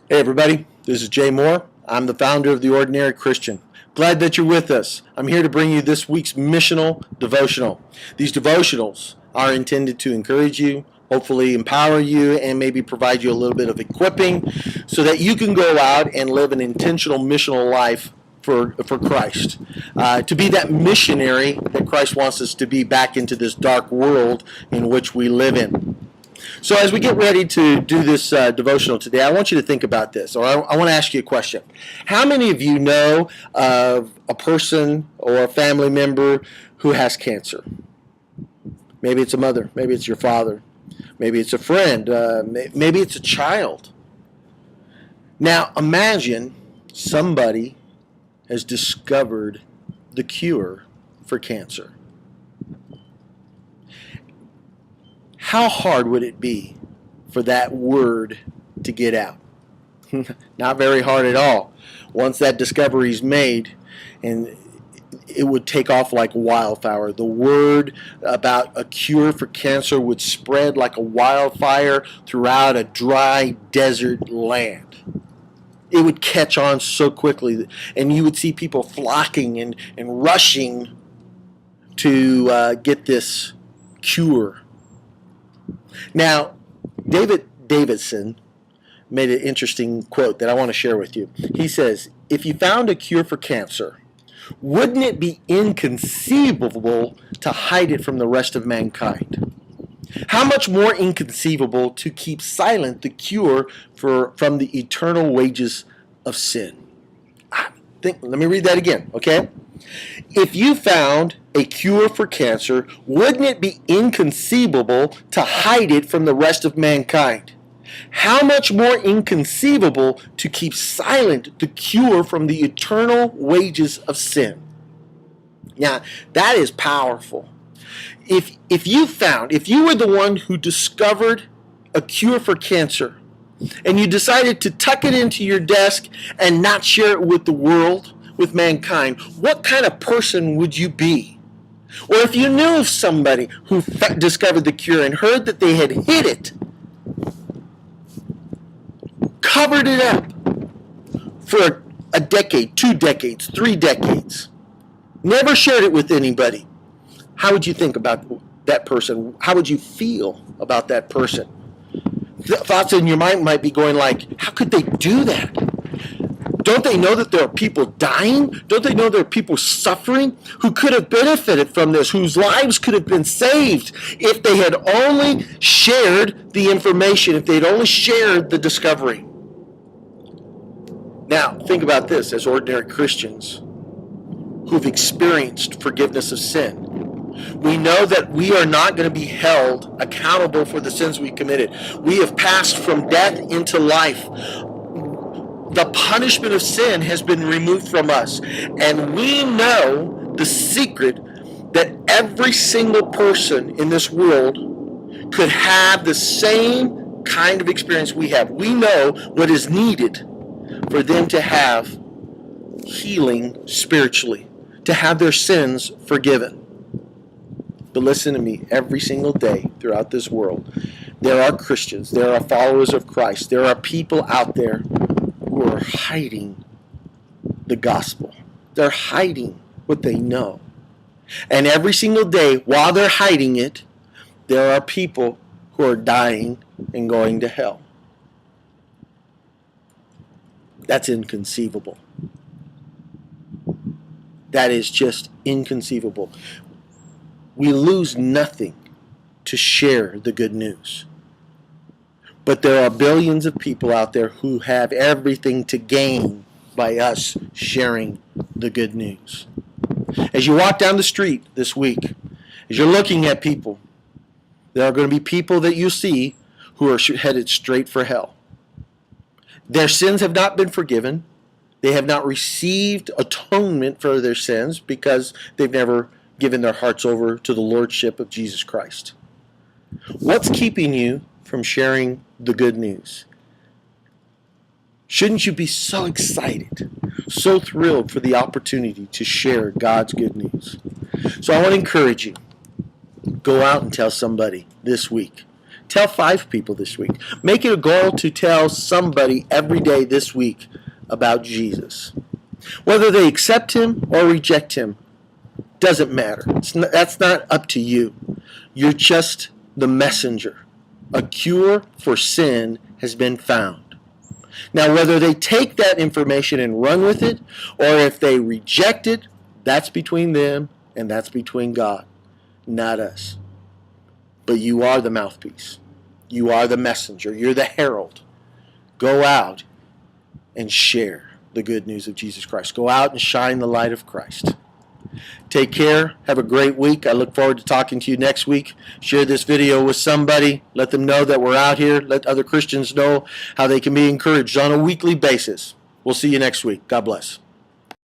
Hey everybody, this is Jay Moore. I'm the founder of The Ordinary Christian. Glad that you're with us. I'm here to bring you this week's Missional Devotional. These devotionals are intended to encourage you, hopefully empower you, and maybe provide you a little bit of equipping so that you can go out and live an intentional missional life for Christ. To be that missionary that Christ wants us to be back into this dark world in which we live in. So as we get ready to do this devotional today, I want you to think about this, or I want to ask you a question. How many of you know of a person or a family member who has cancer? Maybe it's a mother, maybe it's your father, maybe it's a friend, maybe it's a child. Now imagine somebody has discovered the cure for cancer. How hard would it be for that word to get out? Not very hard at all. Once that discovery is made, and it would take off like wildfire. The word about a cure for cancer would spread like a wildfire throughout a dry desert land. It would catch on so quickly, and you would see people flocking and rushing to get this cure. Now, David Davidson made an interesting quote that I want to share with you. He says, if you found a cure for cancer, wouldn't it be inconceivable to hide it from the rest of mankind? How much more inconceivable to keep silent the cure from the eternal wages of sin? Let me read that again, okay? If you found a cure for cancer, wouldn't it be inconceivable to hide it from the rest of mankind? How much more inconceivable to keep silent the cure from the eternal wages of sin? Now, that is powerful. If you were the one who discovered a cure for cancer, and you decided to tuck it into your desk and not share it with the world, with mankind, what kind of person would you be? Or if you knew of somebody who discovered the cure and heard that they had hid it, covered it up for a decade, 2 decades, 3 decades, never shared it with anybody, how would you think about that person? How would you feel about that person? Thoughts in your mind might be going like, how could they do that? Don't they know that there are people dying? Don't they know there are people suffering who could have benefited from this, whose lives could have been saved if they had only shared the information, if they'd only shared the discovery? Now, think about this as ordinary Christians who've experienced forgiveness of sin. We know that we are not going to be held accountable for the sins we committed. We have passed from death into life. The punishment of sin has been removed from us. And we know the secret that every single person in this world could have the same kind of experience we have. We know what is needed for them to have healing spiritually, to have their sins forgiven. But listen to me, every single day throughout this world, there are Christians, there are followers of Christ, there are people out there who are hiding the gospel. They're hiding what they know. And every single day, while they're hiding it, there are people who are dying and going to hell. That's inconceivable. That is just inconceivable. We lose nothing to share the good news. But there are billions of people out there who have everything to gain by us sharing the good news. As you walk down the street this week, as you're looking at people, there are going to be people that you see who are headed straight for hell. Their sins have not been forgiven. They have not received atonement for their sins because they've never given their hearts over to the lordship of Jesus Christ. What's keeping you from sharing the good news? Shouldn't you be so excited, so thrilled for the opportunity to share God's good news? So I want to encourage you, go out and tell somebody this week. Tell 5 people this week. Make it a goal to tell somebody every day this week about Jesus. Whether they accept him or reject him doesn't matter. That's not up to you. You're just the messenger. A cure for sin has been found. Now, whether they take that information and run with it, or if they reject it, that's between them and that's between God, not us. But you are the mouthpiece. You are the messenger. You're the herald. Go out and share the good news of Jesus Christ. Go out and shine the light of Christ. Take care. Have a great week. I look forward to talking to you next week. Share this video with somebody. Let them know that we're out here. Let other Christians know how they can be encouraged on a weekly basis. We'll see you next week. God bless.